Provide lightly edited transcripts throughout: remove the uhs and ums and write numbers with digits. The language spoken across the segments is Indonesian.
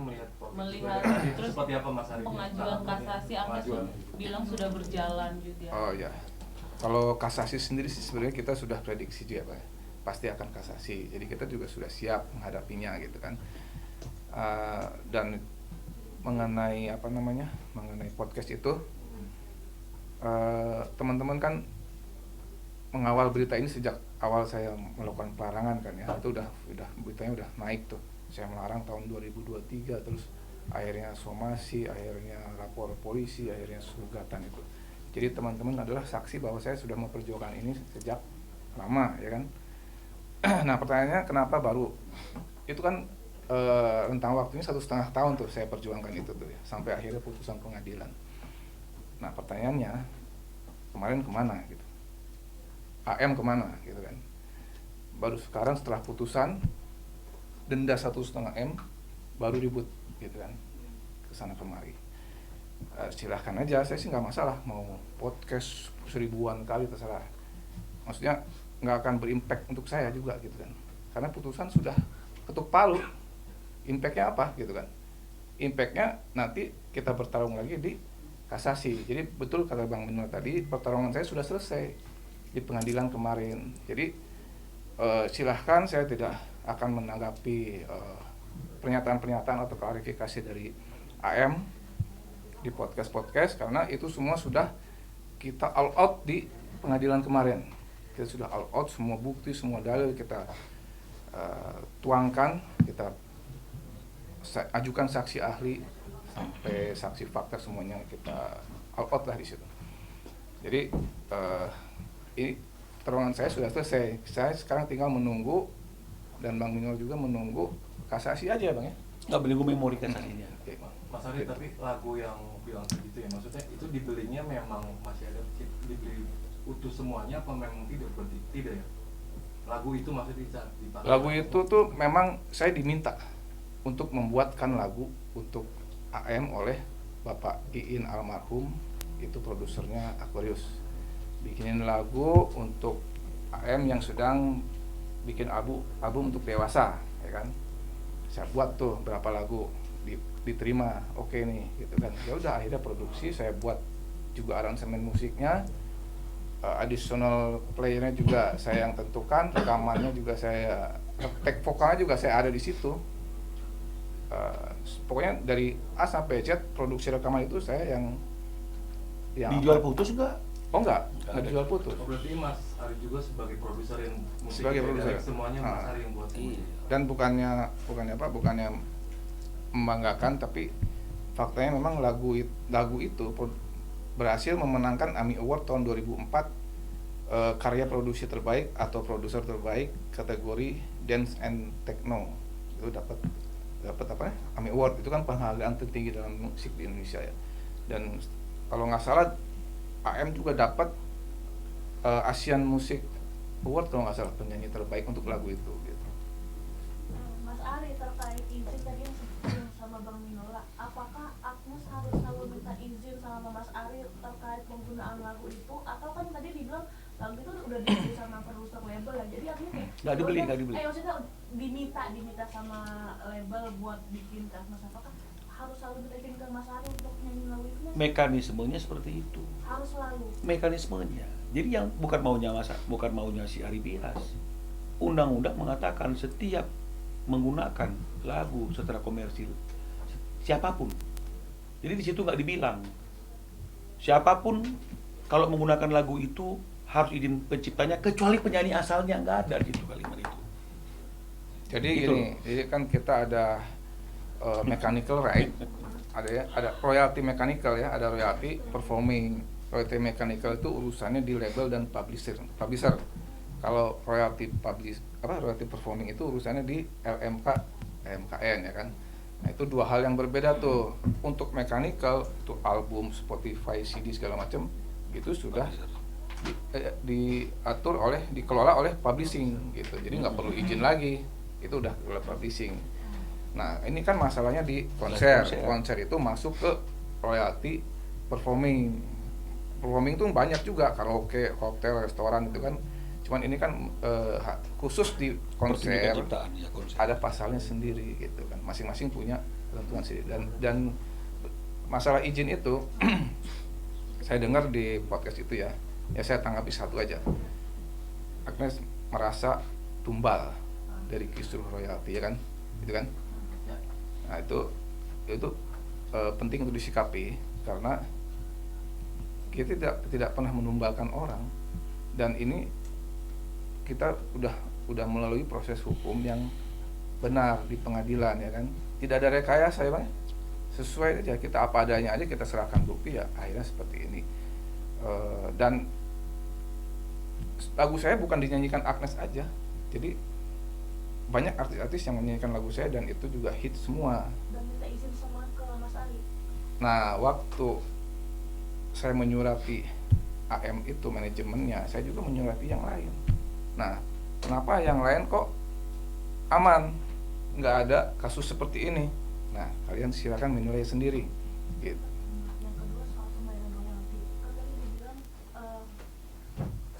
maksudnya melihat terus seperti apa Mas Ari? Pengajuan kasasi Anda bilang sudah berjalan juga. Oh ya, kalau kasasi sendiri sih sebenarnya kita sudah prediksi juga Pak, pasti akan kasasi. Jadi kita juga sudah siap menghadapinya gitu kan. Dan mengenai mengenai podcast itu, teman-teman kan mengawal berita ini sejak awal saya melakukan pelarangan kan ya, itu udah beritanya udah naik tuh. Saya melarang tahun 2023, terus akhirnya somasi, akhirnya lapor polisi, akhirnya gugatan itu. Jadi teman-teman adalah saksi bahwa saya sudah memperjuangkan ini sejak lama ya kan. Nah pertanyaannya kenapa baru? Itu kan rentang waktunya 1,5 tahun tuh saya perjuangkan itu tuh ya, sampai akhirnya putusan pengadilan. Nah pertanyaannya kemarin kemana gitu? AM kemana gitu kan? Baru sekarang setelah putusan denda 1,5 M baru ribut gitu kan, kesana kemari. Silahkan aja, saya sih nggak masalah mau podcast 1000-an kali terserah. Maksudnya nggak akan berimpact untuk saya juga gitu kan, karena putusan sudah ketuk palu. Impactnya apa gitu kan? Impactnya nanti kita bertarung lagi di kasasi. Jadi betul kata Bang Minul tadi, pertarungan saya sudah selesai di pengadilan kemarin. Jadi silahkan, saya tidak akan menanggapi pernyataan-pernyataan atau klarifikasi dari AM di podcast karena itu semua sudah kita all out di pengadilan kemarin. Kita sudah all out, semua bukti, semua dalil kita tuangkan, kita ajukan saksi ahli sampai saksi fakta, semuanya kita all out lah di situ. Jadi ini pertarungan saya sudah selesai. Saya sekarang tinggal menunggu, dan Bang Minul juga menunggu kasasi aja Bang ya. Nggak menunggu memori kasasinya. Mas Ari, tapi lagu yang bilang segitu ya, maksudnya itu dibelinya memang masih ada dibeli utuh semuanya apa memang tidak? Berarti tidak ya? Lagu itu maksudnya dipakai? Lagu itu tuh memang saya diminta untuk membuatkan lagu untuk AM oleh Bapak Iin almarhum, itu produsernya Aquarius. Bikinin lagu untuk AM yang sedang bikin album untuk dewasa ya kan. Saya buat tuh berapa lagu, diterima, oke nih gitu kan. Ya udah akhirnya produksi, saya buat juga aransemen musiknya, additional playernya juga saya yang tentukan, rekamannya juga saya, tag vokalnya juga saya ada di situ. Pokoknya dari A sampai Z produksi rekaman itu saya yang dijual putus enggak? Oh enggak dijual putus. Oh, berarti Mas Ari juga sebagai produser yang musik, Sebagai produser semuanya Mas Ari yang buat. Dan bukannya membanggakan, tapi faktanya memang lagu itu berhasil memenangkan AMI Award tahun 2004, karya produksi terbaik atau produser terbaik kategori dance and techno. Itu dapat apa ya? AMI Award. Itu kan penghargaan tertinggi dalam musik di Indonesia ya. Dan kalau nggak salah AM juga dapat Asian Music Award kalau nggak salah, penyanyi terbaik untuk lagu itu gitu. Mas Ari, terkait izin tadi yang sebelum sama Bang Minola, apakah Agnes harus selalu minta izin sama Mas Ari terkait penggunaan lagu itu, atau kan tadi dibilang lagu itu udah dibeli sama produser label ya, jadi artinya kayak nggak dibeli. Maksudnya diminta sama label buat bikin ke Mas, apakah harus selalu minta izin ke Mas Ari untuk nyanyi lagu itu? Mekanismenya seperti itu. Harus selalu. Mekanismenya. Jadi yang bukan maunya si Ari Bias. Undang-undang mengatakan setiap menggunakan lagu secara komersil siapapun. Jadi di situ nggak dibilang siapapun kalau menggunakan lagu itu harus izin penciptanya, kecuali penyanyi asalnya, nggak ada di situ kalimat itu. Jadi gitu gini, jadi kan kita ada mechanical right, ada royalty mechanical ya, ada royalty performing. Royalty mechanical itu urusannya di label dan publisher. Kalau royalty royalty performing itu urusannya di LMK, MKN ya kan. Nah itu dua hal yang berbeda tuh. Untuk mechanical itu album, Spotify, CD segala macam itu sudah dikelola oleh publishing gitu. Jadi nggak perlu izin lagi, itu udah kelola publishing. Nah ini kan masalahnya di konser itu masuk ke royalty performing tuh banyak juga, karaoke, hotel, restoran gitu kan. Cuman ini kan khusus di konser ada pasalnya sendiri gitu kan, masing-masing punya ketentuan sih. Dan masalah izin itu saya dengar di podcast itu ya saya tanggapi satu aja. Agnes merasa tumbal dari kisruh royalti, ya kan, gitu kan. Nah itu penting untuk disikapi karena kita tidak pernah menumbalkan orang, dan ini kita udah melalui proses hukum yang benar di pengadilan, ya kan. Tidak ada rekayasa, ya Bang. Sesuai aja, kita apa adanya aja, kita serahkan bukti, ya akhirnya seperti ini. Dan lagu saya bukan dinyanyikan Agnes aja, jadi banyak artis-artis yang menyanyikan lagu saya dan itu juga hit semua. Dan minta izin sama ke Mas Ari. Nah, waktu saya menyurati AM itu manajemennya, saya juga menyurati yang lain. Nah, kenapa yang lain kok aman, nggak ada kasus seperti ini? Nah, kalian silakan menilai sendiri. Gitu. Yang kedua soal pembayaran royalti. Kan tadi dibilang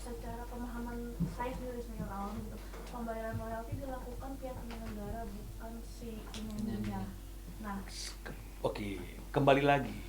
secara pemahaman saya sendiri sebagai awam gitu, pembayaran royalti dilakukan pihak penyelenggara bukan si penyanyinya. Nah, Oke, kembali lagi.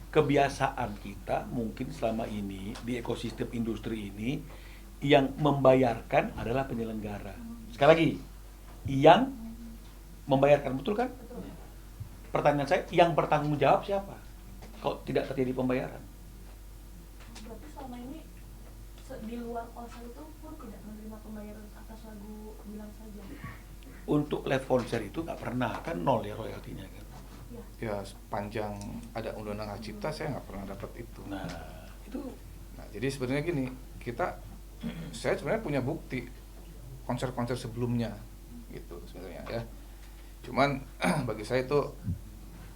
Kebiasaan kita mungkin selama ini di ekosistem industri ini yang membayarkan adalah penyelenggara. Sekali lagi, yang membayarkan, betul kan? betul. Pertanyaan saya, yang bertanggung jawab siapa? Kalau tidak terjadi pembayaran? Berarti selama ini di luar konser itu pun tidak menerima pembayaran atas lagu Bilang Saja. Untuk live konser itu nggak pernah, kan nol ya royaltinya kan. Ya. Ya, sepanjang ada undang-undang hak cipta saya nggak pernah dapat itu. Nah, itu Nah, jadi sebenarnya gini, saya sebenarnya punya bukti konser-konser sebelumnya, gitu sebenarnya ya. Cuman bagi saya itu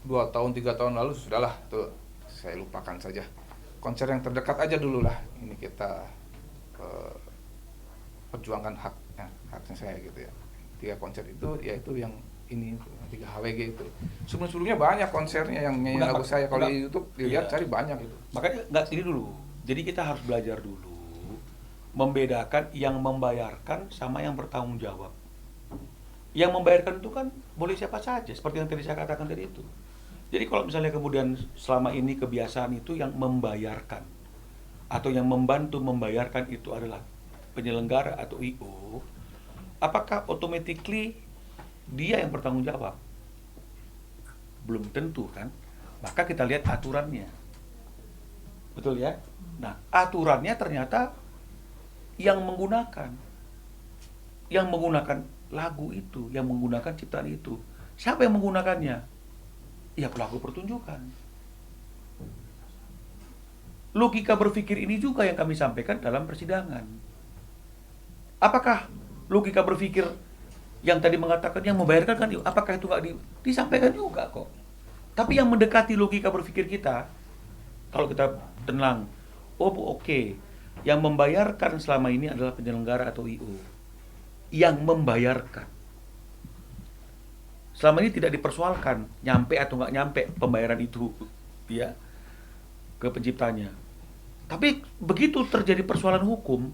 2 tahun 3 tahun lalu sudahlah, tuh saya lupakan saja. Konser yang terdekat aja dulu lah, ini kita perjuangkan haknya saya gitu ya. 3 konser itu yaitu yang ini 3 HWG itu. Sebelumnya banyak konsernya yang nyanyi lagu saya, kalau di YouTube dilihat iya. cari banyak itu. Makanya nggak ini dulu. Jadi kita harus belajar dulu membedakan yang membayarkan sama yang bertanggung jawab. Yang membayarkan itu kan boleh siapa saja, seperti yang tadi saya katakan tadi itu. Jadi kalau misalnya kemudian selama ini kebiasaan itu yang membayarkan atau yang membantu membayarkan itu adalah penyelenggara atau IO, apakah automatically dia yang bertanggung jawab? Belum tentu kan. Maka kita lihat aturannya. Betul ya? Nah, aturannya ternyata yang menggunakan lagu itu, yang menggunakan ciptaan itu. Siapa yang menggunakannya? Ya pelaku pertunjukan. Logika berpikir ini juga yang kami sampaikan dalam persidangan. Apakah logika berpikir yang tadi mengatakan yang membayarkan kan, apakah itu nggak disampaikan juga kok? Tapi yang mendekati logika berpikir kita, kalau kita tenang, oke, yang membayarkan selama ini adalah penyelenggara atau IO. Yang membayarkan. Selama ini tidak dipersoalkan nyampe atau nggak nyampe pembayaran itu ya ke penciptanya. Tapi begitu terjadi persoalan hukum,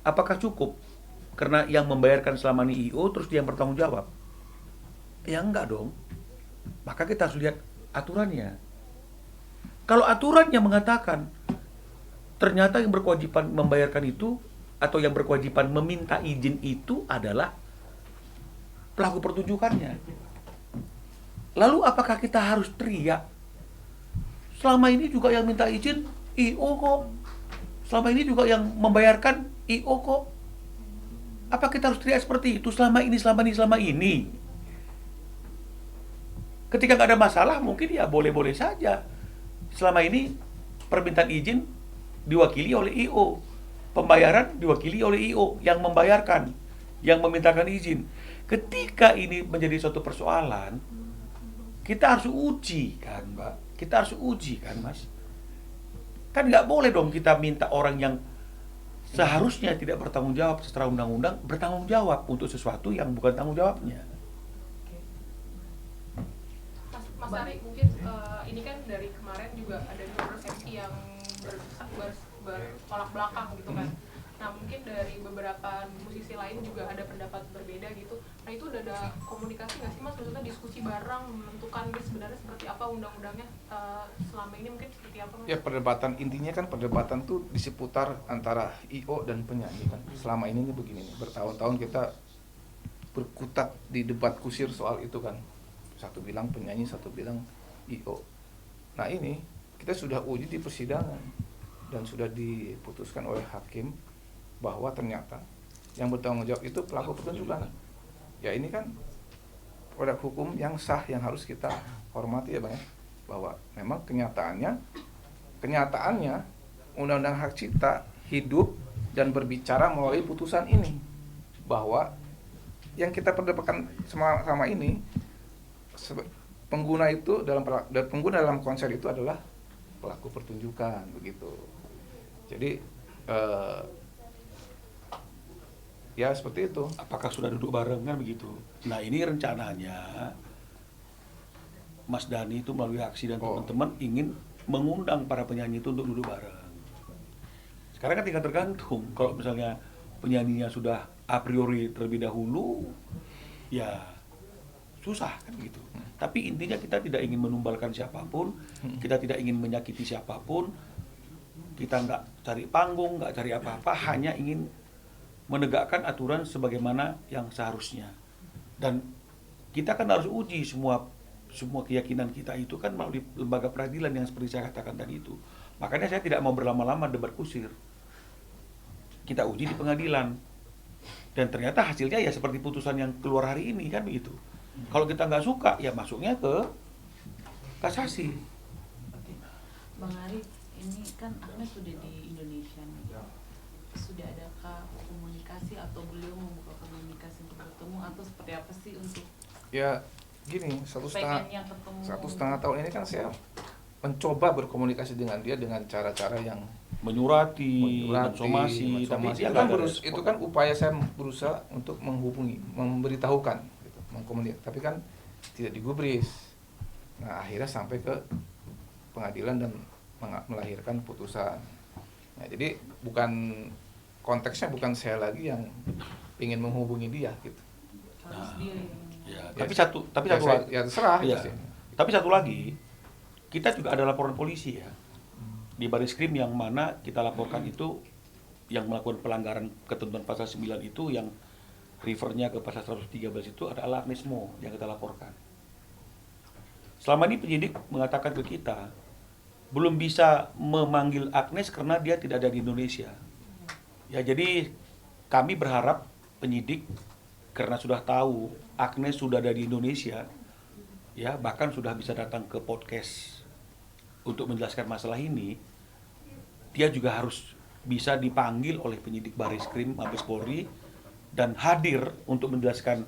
apakah cukup karena yang membayarkan selama ini IO terus dia yang bertanggung jawab? Ya enggak dong. Maka kita harus lihat aturannya. Kalau aturannya mengatakan ternyata yang berkewajiban membayarkan itu atau yang berkewajiban meminta izin itu adalah pelaku pertunjukannya. Lalu apakah kita harus teriak? Selama ini juga yang minta izin IO kok. Selama ini juga yang membayarkan IO kok. Apa kita harus teriak seperti itu selama ini? Ketika nggak ada masalah mungkin ya boleh-boleh saja. Selama ini permintaan izin diwakili oleh IO. Pembayaran diwakili oleh IO yang membayarkan, yang memintakan izin. Ketika ini menjadi suatu persoalan, kita harus uji kan, Mbak? Kita harus uji kan, Mas? Kan nggak boleh dong kita minta orang yang seharusnya tidak bertanggung jawab secara undang-undang bertanggung jawab untuk sesuatu yang bukan tanggung jawabnya. Mas Ari, mungkin ini kan dari kemarin juga ada dua persepsi yang bertolak belakang gitu kan. Nah mungkin dari beberapa musisi lain juga ada pendapat berbeda gitu. Nah itu udah ada komunikasi nggak sih Mas? Maksudnya diskusi bareng menentukan ini sebenarnya seperti apa undang-undangnya selama ini mungkin seperti apa Mas? Ya perdebatan intinya kan perdebatan tuh di seputar antara IO dan penyanyi kan. Selama ini nih begini nih, bertahun-tahun kita berkutat di debat kusir soal itu kan. Satu bilang penyanyi, satu bilang IO. Nah ini kita sudah uji di persidangan dan sudah diputuskan oleh hakim bahwa ternyata yang bertanggung jawab itu pelaku pertunjukan. Ya ini kan produk hukum yang sah yang harus kita hormati ya Bang ya. Bahwa memang kenyataannya Undang-Undang Hak Cipta hidup dan berbicara melalui putusan ini bahwa yang kita perdebatkan sama ini pengguna dalam konser itu adalah pelaku pertunjukan begitu. Jadi ya seperti itu. Apakah sudah duduk bareng kan begitu? Nah ini rencananya Mas Dhani itu melalui aksi dan teman-teman ingin mengundang para penyanyi itu untuk duduk bareng. Sekarang kan tinggal tergantung. Kalau misalnya penyanyinya sudah a priori terlebih dahulu, ya susah kan gitu. Tapi intinya kita tidak ingin menumbalkan siapapun, kita tidak ingin menyakiti siapapun, kita nggak cari panggung, nggak cari apa-apa, hanya ingin menegakkan aturan sebagaimana yang seharusnya. Dan kita kan harus uji semua keyakinan kita itu kan melalui lembaga peradilan yang seperti saya katakan tadi itu. Makanya saya tidak mau berlama-lama debat kusir. Kita uji di pengadilan. Dan ternyata hasilnya ya seperti putusan yang keluar hari ini kan begitu. Kalau kita nggak suka ya masuknya ke kasasi. Bang Ari, ini kan Agnes sudah di Indonesia nih. Sudah adakah komunikasi atau beliau membuka komunikasi untuk bertemu atau seperti apa sih untuk Ya gini, satu pengennya ketemu? setengah tahun ini kan saya mencoba berkomunikasi dengan dia dengan cara-cara yang menyurati, mensomasi, tapi dia nggak ada respon. itu kan upaya saya berusaha untuk menghubungi, memberitahukan, gitu, mengkomunikasi. Tapi kan tidak digubris. Nah akhirnya sampai ke pengadilan dan melahirkan putusan. Nah, jadi konteksnya bukan saya lagi yang ingin menghubungi dia gitu. Harus dia yang Ya, Ya, tapi satu lagi. ya terserah Ya. itu sih. Tapi satu lagi, kita juga ada laporan polisi ya. Di Bariskrim yang mana kita laporkan itu yang melakukan pelanggaran ketentuan pasal 9 itu yang refernya ke pasal 113 itu adalah Agnes Mo yang kita laporkan. Selama ini penyidik mengatakan ke kita belum bisa memanggil Agnes karena dia tidak ada di Indonesia. Ya jadi kami berharap penyidik karena sudah tahu Agnes sudah ada di Indonesia, ya bahkan sudah bisa datang ke podcast untuk menjelaskan masalah ini, dia juga harus bisa dipanggil oleh penyidik Bariskrim Mabes Polri dan hadir untuk menjelaskan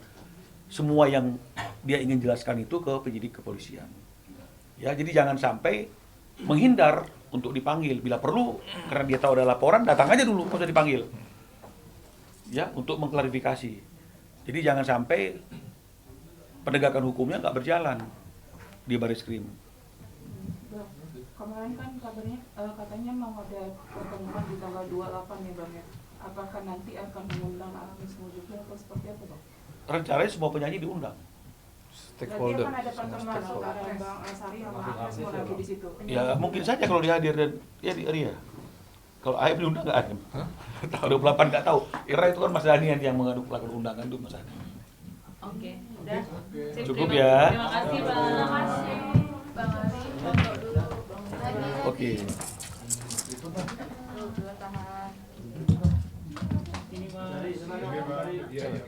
semua yang dia ingin jelaskan itu ke penyidik kepolisian. Ya jadi jangan sampai menghindar untuk dipanggil. Bila perlu karena dia tahu ada laporan, datang aja dulu, nggak usah dipanggil. Ya untuk mengklarifikasi. Jadi jangan sampai penegakan hukumnya nggak berjalan di Bariskrim. Kemarin kan kabarnya katanya mau ada pertemuan di tanggal 28 ya Bang ya. Apakah nanti akan mengundang Agnes Mo juga atau seperti apa Bang? Rencananya semua penyanyi diundang. Stakeholder. Berarti akan ada pertemuan antara Bang Asari sama Agnes Mo lagi di situ. Ya mungkin saja kalau dia hadir dan ya dia. Kalau Aib diundang nggak Aib? Tahun 28 nggak tahu. Karena itu kan Mas Dhani yang melakukan undangan itu Mas Dhani. Oke, udah. Sip, Cukup terima- ya. Terima kasih Bang. Terima kasih Bang Ari. Foto dulu. Oke. Dua tahan. Iya, iya.